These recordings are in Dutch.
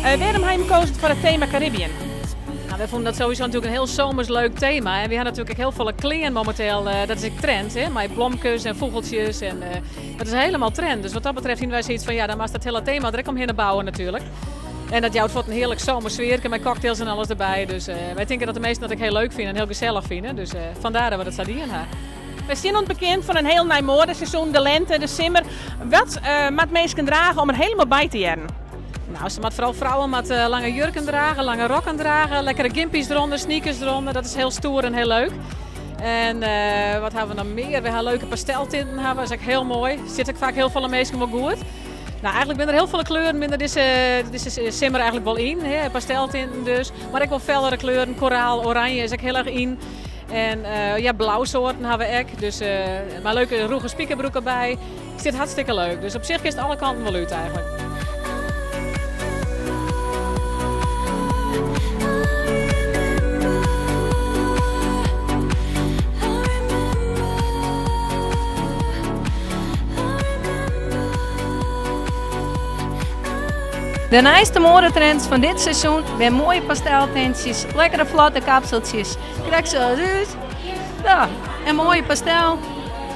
Waarom heb je gekozen voor het thema Caribbean? Nou, wij vonden dat sowieso natuurlijk een heel zomers leuk thema. En we hebben natuurlijk heel veel kleren momenteel, dat is een trend, hè? Met blomkes en vogeltjes. En, dat is helemaal trend. Dus wat dat betreft zien wij zoiets van, ja, dan was dat hele thema direct omheen te bouwen natuurlijk. En dat jouwt voor een heerlijk zomersfeer met cocktails en alles erbij. Dus wij denken dat de meesten dat ik heel leuk vinden en heel gezellig vinden. Dus vandaar dat we dat stadion hebben. We zijn ons bekend van een heel nieuw modeseizoen, de lente, de simmer. Wat moet mensen dragen om er helemaal bij te jaren? Nou, ze moet vooral vrouwen met lange jurken dragen, lange rokken dragen, lekkere gimpies eronder, sneakers eronder. Dat is heel stoer en heel leuk. En wat hebben we nog meer? We hebben leuke pasteltinten, dat is echt heel mooi. Zit ook vaak heel veel mensen wel goed. Nou, eigenlijk zijn er heel veel kleuren binnen deze simmer eigenlijk wel in. Hè? Pasteltinten dus, maar ook wel fellere kleuren. Koraal, oranje is ook heel erg in. En ja, blauwsoorten hebben we ook. Dus maar leuke roege spiekerbroeken bij. Het zit hartstikke leuk. Dus op zich is het alle kanten wel uit eigenlijk. De nieuwste modetrends van dit seizoen zijn mooie pasteltintjes, lekkere vlotte kapseltjes. Kijk zo uit. Ja, en mooie pastel.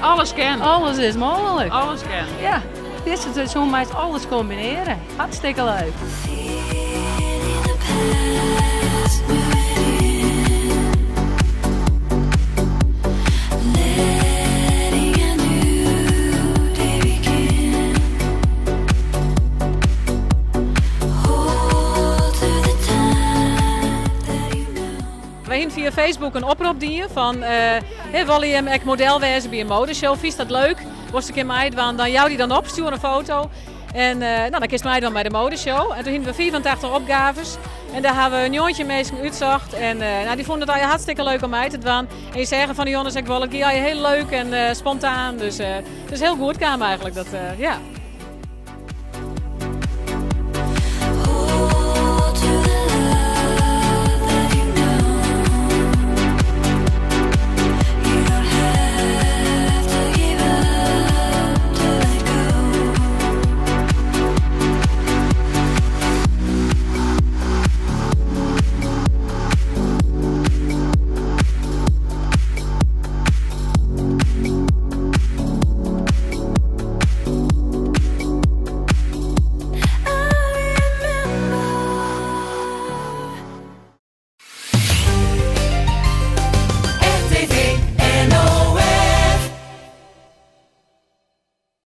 Alles kan. Alles is mogelijk. Alles kan. Ja, dit seizoen mag je alles combineren. Hartstikke leuk. Wij hebben via Facebook een oproep dienen van wil je model wezen bij een modeshow, vies dat leuk? Was ik in mij dan jou die dan op, stuur een foto. En nou, dan kiest mij dan bij de modeshow. En toen hebben we 84 opgaves. En daar hebben we een jongetje mee uitgezocht. En nou, die vonden het hartstikke leuk om mij te doen. En je zeggen van die jongens, ik wil het heel leuk en spontaan. Dus het is heel goed kwam eigenlijk. Dat, ja.